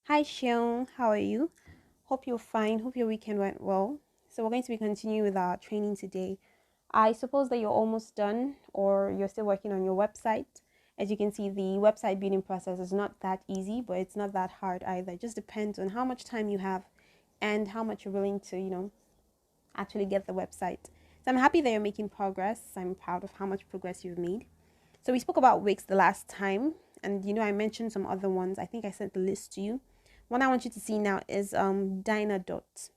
Hi, Shion. How are you? Hope you're fine. Hope your weekend went well. So, we're going to be continuing with our training today. I suppose that you're almost done or you're still working on your website. As you can see, the website building process is not that easy, but it's not that hard either. It just depends on how much time you have and how much you're willing to, actually get the website. So, I'm happy that you're making progress. I'm proud of how much progress you've made. So, we spoke about Wix the last time, and I mentioned some other ones. I think I sent the list to you. One I want you to see now is Dynadot.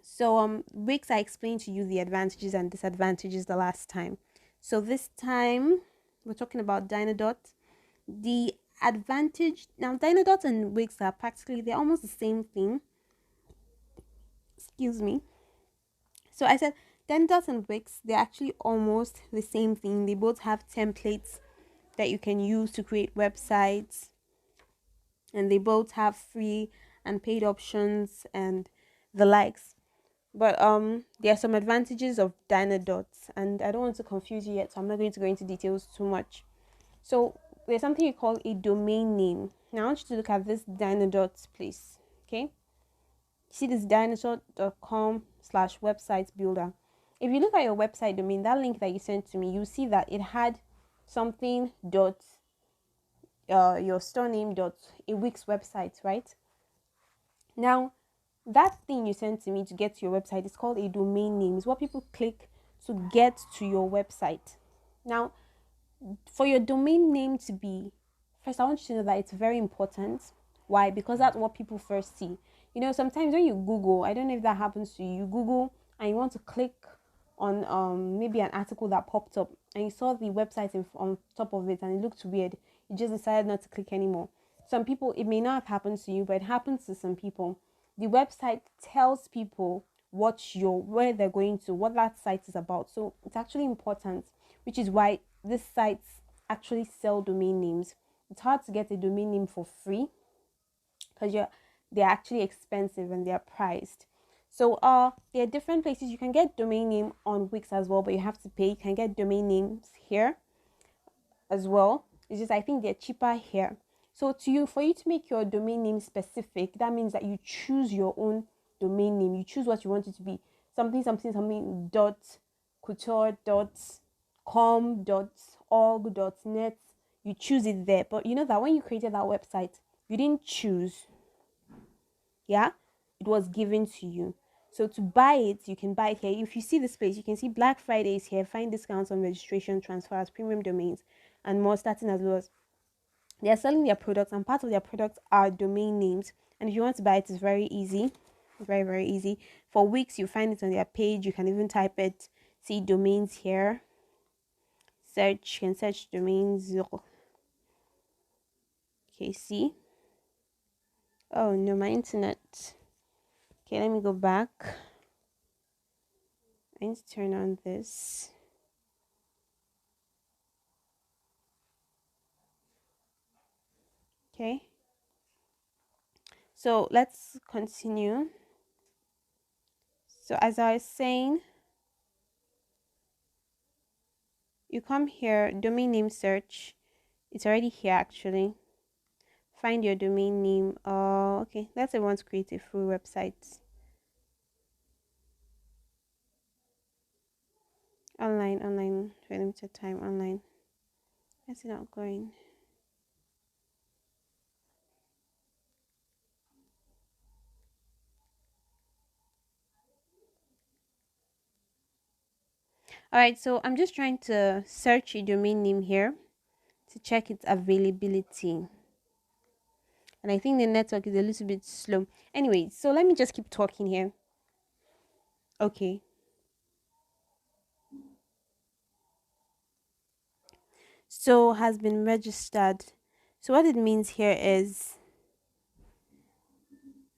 So Wix, I explained to you the advantages and disadvantages the last time. So this time we're talking about Dynadot. The advantage now, Dynadot and Wix are practically they're almost the same thing. Excuse me. So I said Dynadot and Wix, they're actually almost the same thing. They both have templates that you can use to create websites, and they both have free and paid options and the likes. But there are some advantages of Dynadots, and I don't want to confuse you yet, so I'm not going to go into details too much. So there's something you call a domain name. Now I want you to look at this Dynadots, please. Okay, see this dinosaur.com slash website builder. If you look at your website domain, that link that you sent to me, you see that it had something dot your store name dot a Wix website, right? Now that thing you sent to me to get to your website is called a domain name. It's what people click to get to your website. Now, for your domain name to be, first, I want you to know that it's very important. Why? Because that's what people first see. Sometimes when you Google, I don't know if that happens to you, you Google and you want to click on maybe an article that popped up and you saw the website on top of it and it looked weird. You just decided not to click anymore. Some people, it may not have happened to you, but it happens to some people. The website tells people where they're going to, what that site is about. So it's actually important, which is why these sites actually sell domain names. It's hard to get a domain name for free because they're actually expensive and they're priced. So there are different places you can get domain name on Wix as well, but you have to pay. You can get domain names here as well. It's just I think they're cheaper here. So for you to make your domain name specific, that means that you choose your own domain name. You choose what you want it to be. Something dot couture dot com dot org dot net. You choose it there. But you know that when you created that website, you didn't choose. Yeah, it was given to you. So to buy it, you can buy it here. If you see this place, you can see Black Friday is here. Find discounts on registration, transfers, premium domains, and more starting as low as they are selling their products, and part of their products are domain names. And if you want to buy it, it's very easy, very very easy. For Wix, you find it on their page. You can even type it. See domains here. Search, you can search domains. Okay, see. Oh no, my internet. Okay, let me go back. I need to turn on this. Okay. So let's continue. So as I was saying, you come here, domain name search. It's already here actually. Find your domain name. Okay. Let's say we want to create a full website. Online, for limited time, online. Where's it not going? Alright, so I'm just trying to search a domain name here to check its availability. And I think the network is a little bit slow. Anyway, so let me just keep talking here. Okay. So has been registered. So what it means here is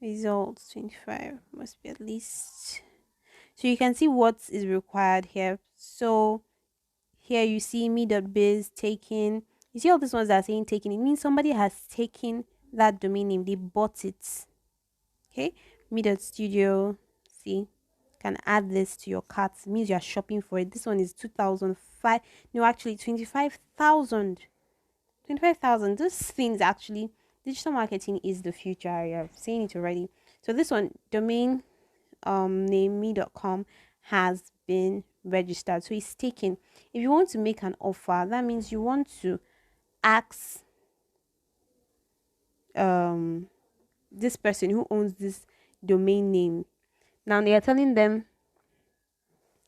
results 25 must be at least. So you can see what is required here. So here you see me.biz taken. You see all these ones that are saying taken. It means somebody has taken that domain name. They bought it. Okay. Me.studio. See, can add this to your cart. It means you are shopping for it. This one is 2005. No, actually 25,000. 25,000. This thing is actually Digital marketing is the future. I've seen it already. So this one, domain name me.com, has been registered. So it's taken. If you want to make an offer, that means you want to ask um this person who owns this domain name. Now they are telling them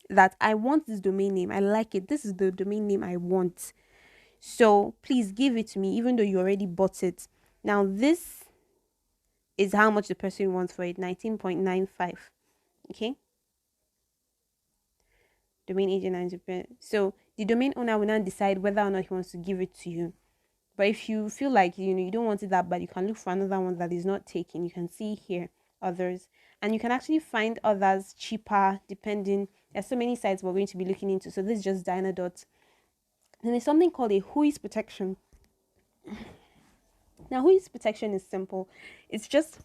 that I want this domain name. I like it. This is the domain name I want. So please give it to me, even though you already bought it. Now this is how much the person wants for it, 19.95. Okay. Domain agent 90%. So the domain owner will now decide whether or not he wants to give it to you. But if you feel like you don't want it that bad, you can look for another one that is not taken. You can see here others, and you can actually find others cheaper depending. There's so many sites we're going to be looking into. So this is just Dynadot. Then there's something called a whois protection. Now whois protection is simple. It's just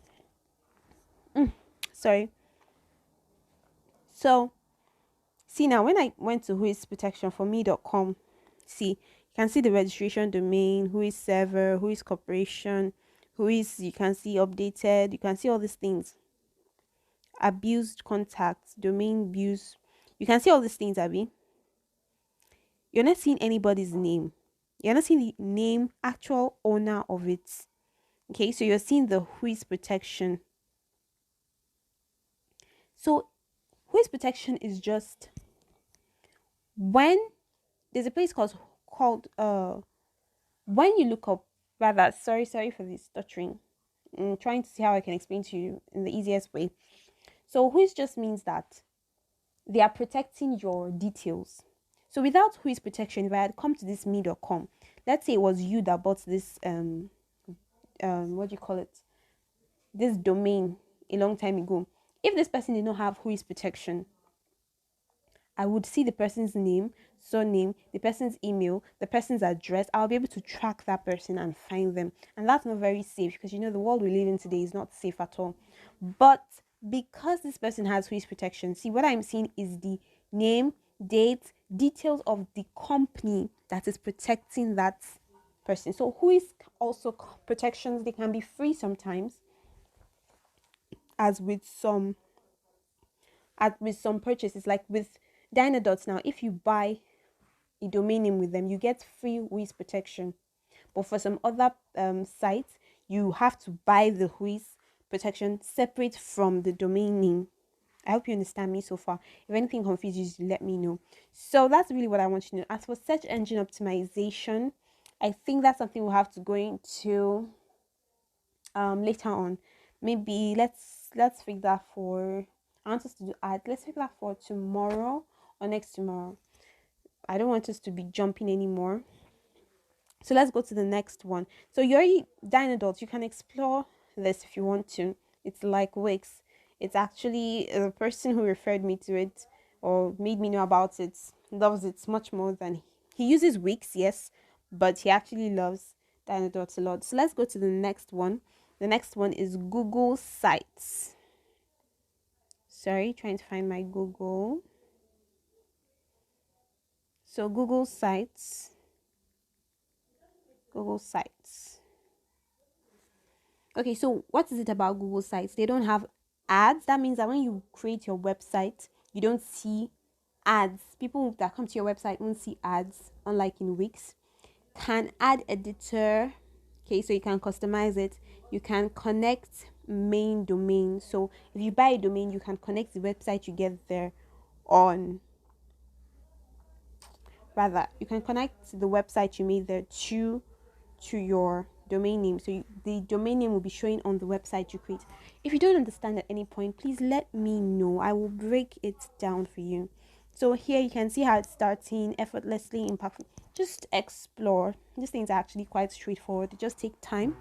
sorry. So see, now when I went to whois protection for me.com, see, you can see the registration domain, whois server, whois corporation, whois, you can see updated, you can see all these things. Abused contacts, domain abuse. You can see all these things, Abby. You're not seeing anybody's name. You're not seeing the name, actual owner of it. Okay, so you're seeing the whois protection. So whois protection is just when there's a place called when you look up, rather, sorry for this stuttering. I'm trying to see how I can explain to you in the easiest way. So whois just means that they are protecting your details. So without whois protection, if I had come to this me.com, let's say it was you that bought this what do you call it? This domain a long time ago. If this person did not have whois protection, I would see the person's name, surname, the person's email, the person's address. I'll be able to track that person and find them. And that's not very safe because the world we live in today is not safe at all. But because this person has whois protection, see, what I'm seeing is the name, date, details of the company that is protecting that person. So whois also protections, they can be free sometimes, as with some purchases, like with Dynadots. Now if you buy a domain name with them, you get free whois protection. But for some other sites, you have to buy the whois protection separate from the domain name. I hope you understand me so far. If anything confuses you, let me know. So that's really what I want you to know. As for search engine optimization, I think that's something we'll have to go into later on. Maybe let's fix that for, I want us to do ad. Let's fix that for tomorrow or next tomorrow. I don't want us to be jumping anymore. So let's go to the next one. So you're already Dynadot. You can explore this if you want to. It's like Wix. It's actually the person who referred me to it or made me know about it loves it much more than he uses Wix, yes, but he actually loves Dynadot a lot. So let's go to the next one. The next one is Google Sites. Sorry, trying to find my Google. So Google Sites. Google Sites. Okay, so what is it about Google Sites? They don't have ads. That means that when you create your website, you don't see ads. People that come to your website won't see ads, unlike in Wix. Can add editor. Okay, so you can customize it. You can connect main domain. So if you buy a domain, you can connect the website you get there on. Rather, you can connect the website you made there to your domain name. So the domain name will be showing on the website you create. If you don't understand at any point, please let me know. I will break it down for you. So here you can see how it's starting effortlessly, impactful. Just explore. These things are actually quite straightforward. They just take time.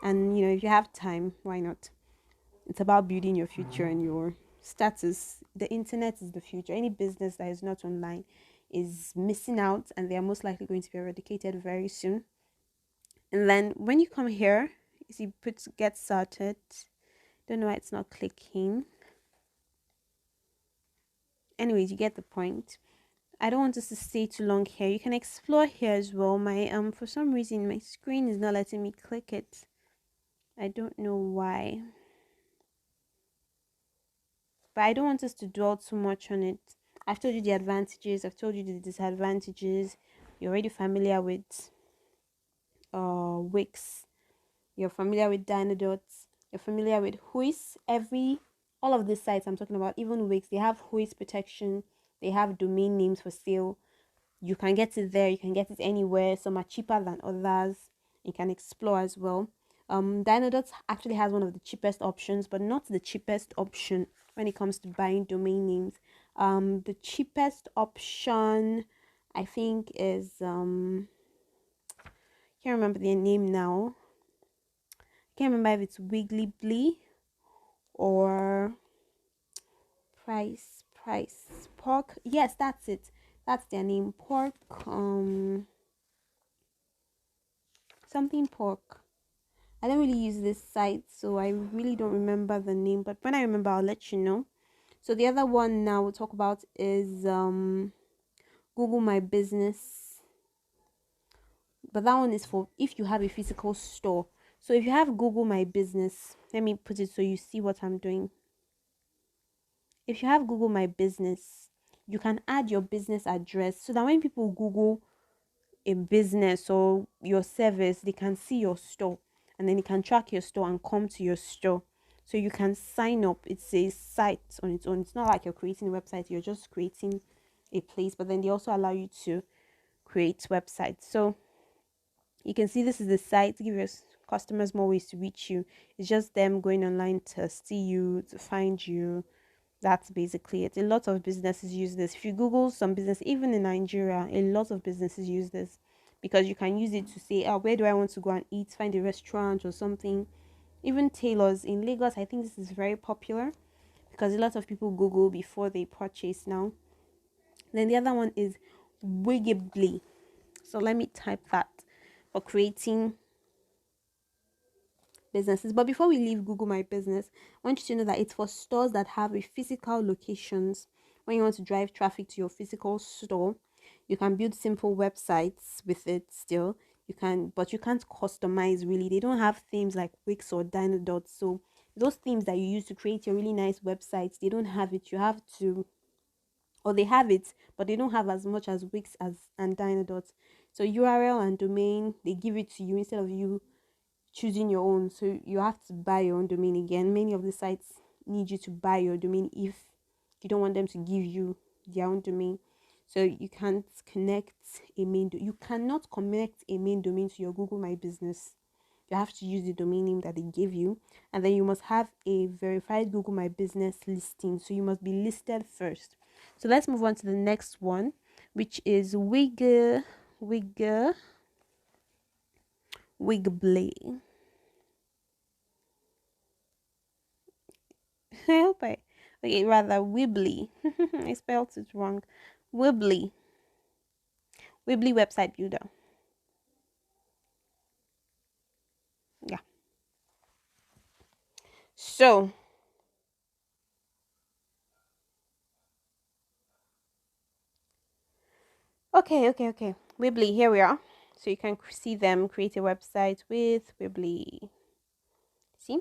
And if you have time, why not? It's about building your future and your status. The internet is the future. Any business that is not online is missing out, and they are most likely going to be eradicated very soon. And then when you come here, you see put get started. Don't know why it's not clicking. Anyways, you get the point. I don't want us to stay too long here. You can explore here as well. My for some reason my screen is not letting me click it. I don't know why, but I don't want us to dwell too much on it. I've told you the advantages, I've told you the disadvantages. You're already familiar with Wix, you're familiar with Dynadots, you're familiar with Whois. All of these sites I'm talking about, even Wix, they have Whois protection, they have domain names for sale. You can get it there, you can get it anywhere. Some are cheaper than others. You can explore as well. Dynadots actually has one of the cheapest options, but not the cheapest option when it comes to buying domain names. The cheapest option I think is can't remember their name now. I can't remember if it's Wiggly or Price Pork. Yes, that's it. That's their name. Pork something pork. I don't really use this site, so I really don't remember the name, but when I remember I'll let you know. So the other one now we'll talk about is Google My Business. But that one is for if you have a physical store. So if you have Google My Business, let me put it so you see what I'm doing. If you have Google My Business, you can add your business address so that when people Google a business or your service, they can see your store and then they can track your store and come to your store. So you can sign up. It's a site on its own. It's not like you're creating a website, you're just creating a place, but then they also allow you to create websites. So you can see this is the site to give your customers more ways to reach you. It's just them going online to see you, to find you. That's basically it. A lot of businesses use this. If you Google some business, even in Nigeria, a lot of businesses use this because you can use it to say, oh, where do I want to go and eat? Find a restaurant or something. Even tailors in Lagos, I think this is very popular because a lot of people Google before they purchase now. Then the other one is Wiggly. So let me type that for creating businesses. But before we leave Google My Business, I want you to know that it's for stores that have a physical locations. When you want to drive traffic to your physical store, you can build simple websites with it still. You can, but you can't customize really. They don't have themes like Wix or Dynadots. So those themes that you use to create your really nice websites, they don't have it. You have to, or they have it, but they don't have as much as Wix as and Dynadots. So URL and domain, they give it to you instead of you choosing your own. So you have to buy your own domain again. Many of the sites need you to buy your domain if you don't want them to give you their own domain. So you can't connect a you cannot connect a main domain to your Google My Business. You have to use the domain name that they give you, and then you must have a verified Google My Business listing. So you must be listed first. So let's move on to the next one, which is Wigbly. I hope I okay, rather Wibbly. I spelled it wrong. Wibbly. Wibbly website builder. Yeah. So okay. Wibbly, here we are. So you can see them create a website with Wibbly. See?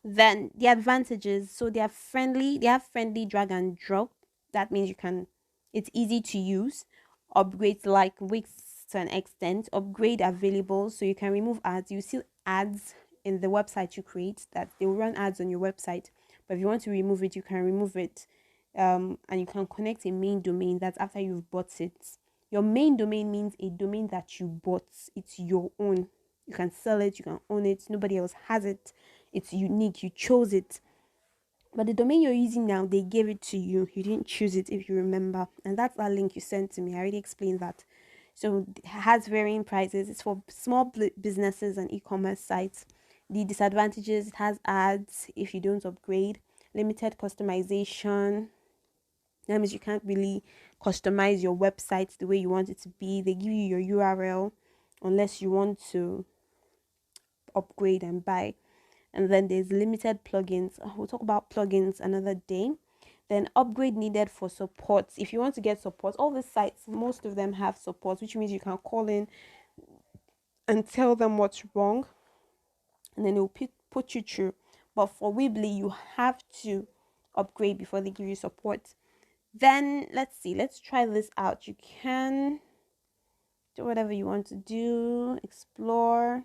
Then the advantages. So they are friendly. They have friendly drag and drop. That means you can. It's easy to use. Upgrades like Wix to an extent. Upgrade available, so you can remove ads. You see ads in the website you create. That they will run ads on your website. But if you want to remove it, you can remove it. And you can connect a main domain. That's after you've bought it. Your main domain means a domain that you bought. It's your own. You can sell it. You can own it. Nobody else has it. It's unique. You chose it. But the domain you're using now, they gave it to you. You didn't choose it, if you remember. And that's that link you sent to me. I already explained that. So it has varying prices. It's for small businesses and e-commerce sites. The disadvantages, it has ads if you don't upgrade, limited customization. That means you can't really customize your website the way you want it to be. They give you your URL unless you want to upgrade and buy. And then there's limited plugins. We'll talk about plugins another day. Then upgrade needed for support. If you want to get support, all the sites, most of them have support, which means you can call in and tell them what's wrong, and then it will put you through. But for Weebly, you have to upgrade before they give you support. Then let's see, let's try this out. You can do whatever you want to do, explore.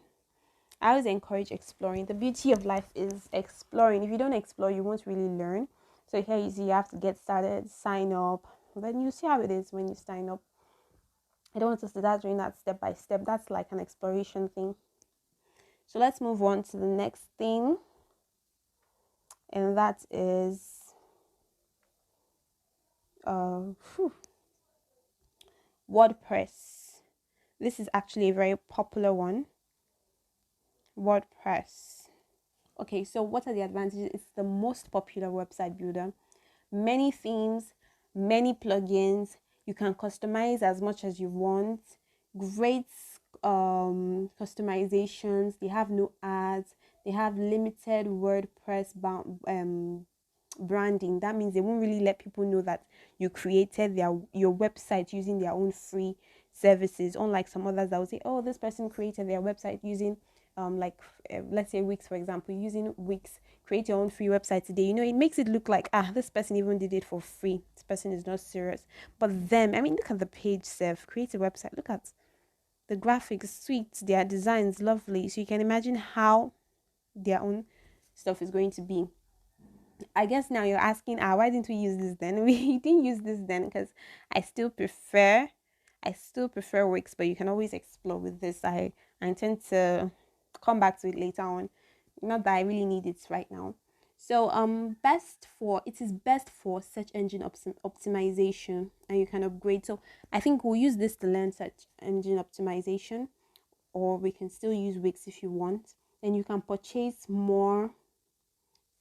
I always encourage exploring. The beauty of life is exploring. If you don't explore, you won't really learn. So here you see, you have to get started, sign up. Then you see how it is when you sign up. I don't want us to start doing that step by step. That's like an exploration thing. So let's move on to the next thing. And that is WordPress. This is actually a very popular one. WordPress. Okay, so what are the advantages? It's the most popular website builder. Many themes, many plugins. You can customize as much as you want. Great customizations. They have no ads. They have limited WordPress branding. That means they won't really let people know that you created your website using their own free services, unlike some others that will say, oh, this person created their website using let's say Wix, for example. Using Wix, create your own free website today. You know, it makes it look like, this person even did it for free. This person is not serious. But them, I mean, look at the page self. Create a website. Look at the graphics, sweet. Their designs, lovely. So you can imagine how their own stuff is going to be. I guess now you're asking, why didn't we use this then? We didn't use this then because I still prefer Wix, but you can always explore with this. I intend to come back to it later on. Not that I really need it right now. So it is best for search engine optimization, and you can upgrade. So I think we'll use this to learn search engine optimization, or we can still use Wix if you want. And you can purchase more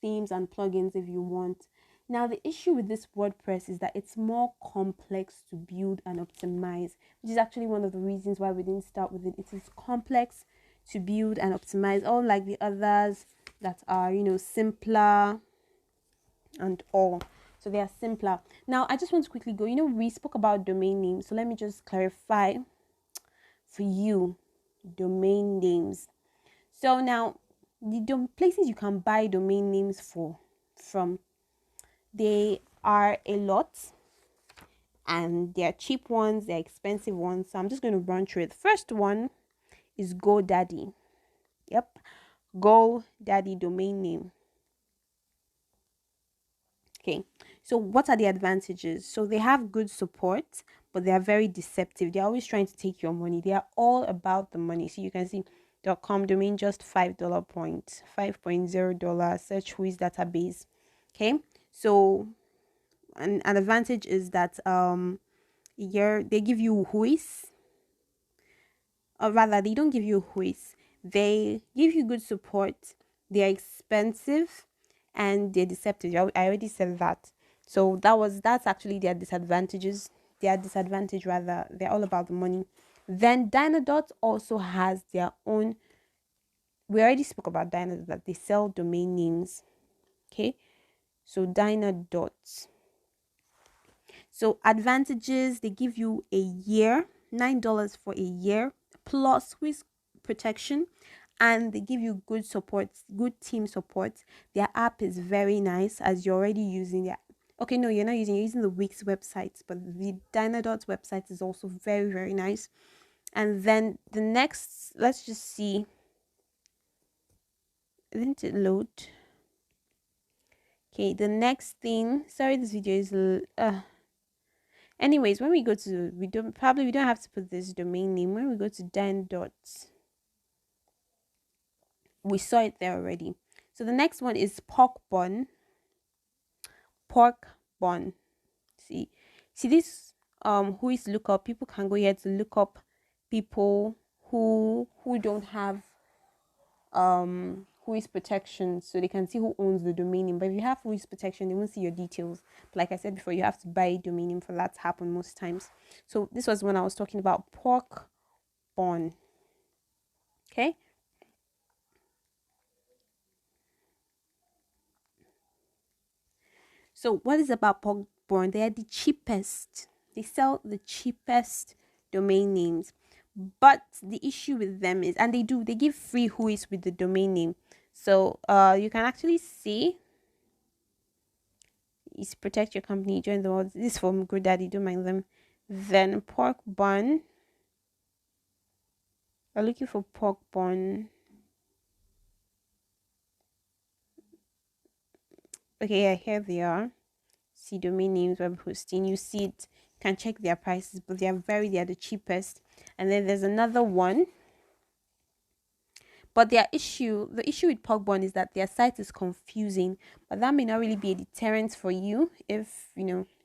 themes and plugins if you want. Now, the issue with this WordPress is that it's more complex to build and optimize, which is actually one of the reasons why we didn't start with it. It is complex to build and optimize, unlike the others that are, simpler and all. So they are simpler. Now, I just want to quickly go, we spoke about domain names. So let me just clarify for you domain names. So now, the places you can buy domain names from, they are a lot, and they are cheap ones, they're expensive ones. So I'm just going to run through it. The first one is GoDaddy. Yep, GoDaddy domain name. Okay, so what are the advantages? So they have good support, but they are very deceptive. They're always trying to take your money. They are all about the money. So you can see .com domain just $5.0 search whois database. Okay, so an advantage is that they give you whois, or rather they don't give you whois. They give you good support. They're expensive and they're deceptive. I already said that. So that's actually their disadvantages. Their disadvantage rather. They're all about the money. Then Dynadot also has their own. We already spoke about Dynadot, that they sell domain names. Okay, so Dynadot. So advantages, they give you a year, $9 for a year, plus with protection, and they give you good support, good team support. Their app is very nice, as you're already using their. Okay, no, you're using the Wix website, but the Dynadot website is also very, very nice. And then the next, let's just see. Didn't it load? Okay, the next thing. Sorry, this video is anyways, when we go to, we don't have to put this domain name. When we go to Dynadot, we saw it there already. So the next one is Porkbun. See this whois lookup. People can go here to look up people who don't have whois protection, so they can see who owns the domain name. But if you have whois protection, they won't see your details. But like I said before, you have to buy a domain name for that to happen most times. So this was when I was talking about Porkbun. Okay, so what is about Porkbun? They are the cheapest. They sell the cheapest domain names. But the issue with them is, and they give free whois with the domain name. So you can actually see is protect your company, join the world. This is from GoDaddy, don't mind them. Then pork bun. I'm looking for pork bun. Okay, yeah, here they are. See domain names, web hosting. You see it. You can check their prices, but they are the cheapest. And then there's another one. But the issue with Pogbon is that their site is confusing, but that may not really be a deterrent for you if,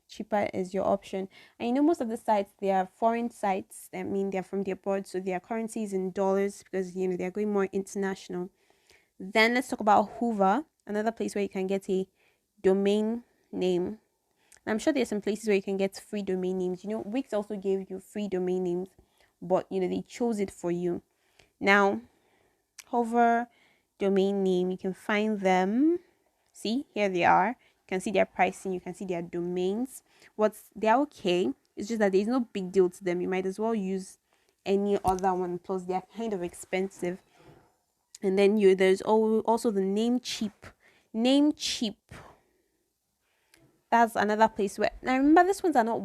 cheaper is your option. And most of the sites, they are foreign sites. I mean, they're from the abroad, so their currency is in dollars because, they're going more international. Then let's talk about Hoover, another place where you can get a domain name. And I'm sure there's some places where you can get free domain names. Wix also gave you free domain names, but, they chose it for you. Now, Hover domain name, you can find them. See, here they are. You can see their pricing, you can see their domains. They're okay. It's just that there's no big deal to them. You might as well use any other one, plus they're kind of expensive. And then there's also the Namecheap. Namecheap. That's another place where, now remember, these ones are not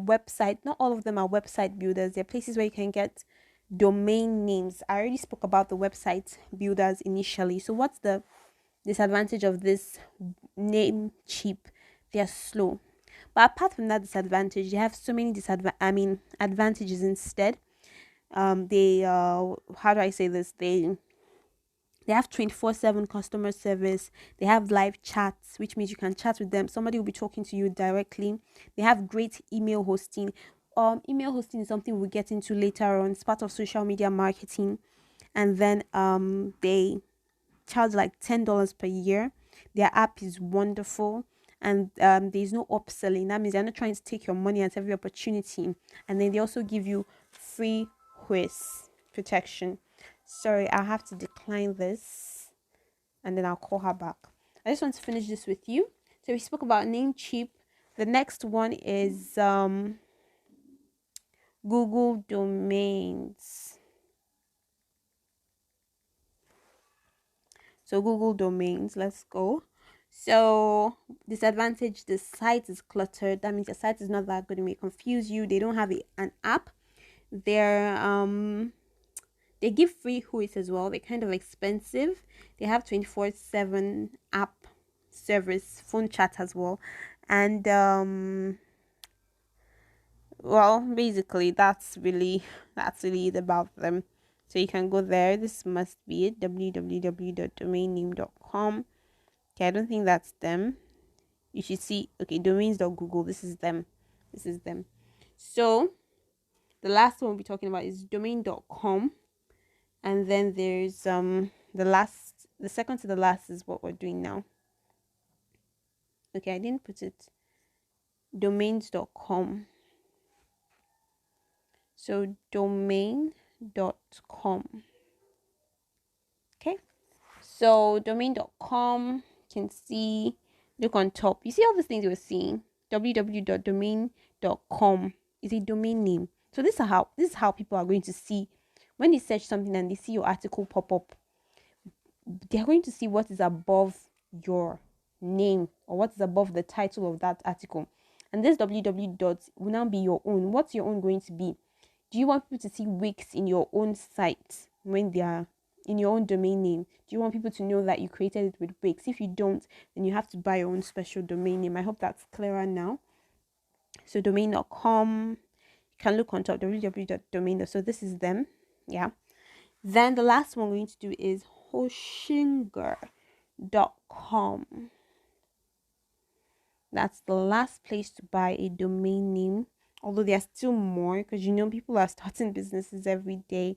all of them are website builders. They're places where you can get domain names. I already spoke about the website builders initially. So what's the disadvantage of this Namecheap? They're slow. But apart from that disadvantage, they have so many advantages instead. They how do I say this? They have 24/7 customer service. They have live chats, which means you can chat with them. Somebody will be talking to you directly. They have great email hosting. Email hosting is something we'll get into later on. It's part of social media marketing. And then they charge like $10 per year. Their app is wonderful. And there's no upselling. That means they're not trying to take your money at every opportunity. And then they also give you free quiz protection. Sorry, I'll have to decline this and then I'll call her back. I just want to finish this with you. So we spoke about Namecheap. The next one is Google Domains. So Google Domains, let's go. So disadvantage, the site is cluttered. That means the site is not that good. It may confuse you. They don't have an app. They give free WHOIS as well. They're kind of expensive. They have 24/7 app service, phone chat as well. And well, basically that's really it about them. So you can go there. This must be it, www.domainname.com. Okay, I don't think that's them. You should see, okay, domains.google. This is them. So the last one we'll be talking about is domain.com. And then there's the second to the last is what we're doing now. Okay, I didn't put it. Domains.com. So domain.com. Okay. So domain.com, you can see, look on top. You see all these things you were seeing. www.domain.com is a domain name. So this is how people are going to see when they search something and they see your article pop up. They're going to see what is above your name or what is above the title of that article. And this www dot will now be your own. What's your own going to be? Do you want people to see Wix in your own site when they are in your own domain name? Do you want people to know that you created it with Wix? If you don't, then you have to buy your own special domain name. I hope that's clearer now. So domain.com, you can look on top, www.domain. So this is them. Yeah. Then the last one we're going to do is Hostinger.com. That's the last place to buy a domain name. Although there are still more, because people are starting businesses every day.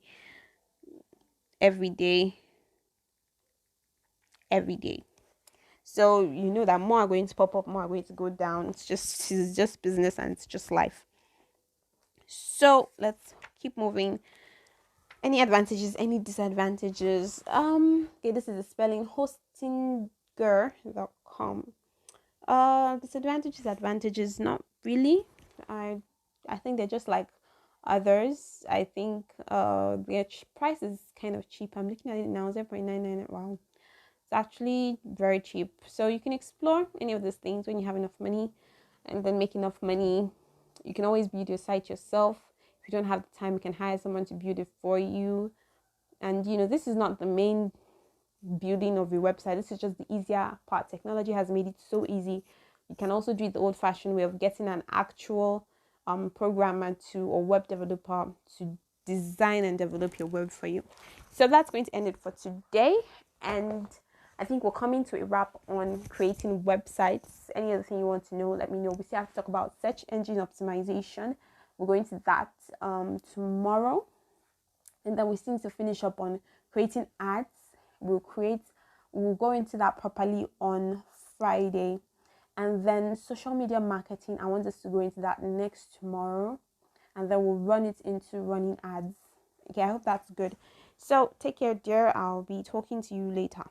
So that more are going to pop up, more are going to go down. It's just business and it's just life. So let's keep moving. Any advantages, any disadvantages? Okay, this is the spelling, Hostinger.com. Disadvantages, advantages, not really. I think they're just like others. I think their price is kind of cheap. I'm looking at it now, 0.99. Wow, It's actually very cheap. So you can explore any of these things when you have enough money, and then make enough money. You can always build your site yourself. If you don't have the time, you can hire someone to build it for you. And this is not the main building of your website. This is just the easier part. Technology has made it so easy. You can also do it the old-fashioned way of getting an actual programmer or web developer to design and develop your web for you. So that's going to end it for today, and I think we're coming to a wrap on creating websites. Any other thing you want to know, let me know. We still have to talk about search engine optimization. We're going to that tomorrow, and then we still need to finish up on creating ads. We'll go into that properly on Friday. And then social media marketing, I want us to go into that next tomorrow, and then we'll run it into running ads. Okay, I hope that's good. So take care, dear. I'll be talking to you later.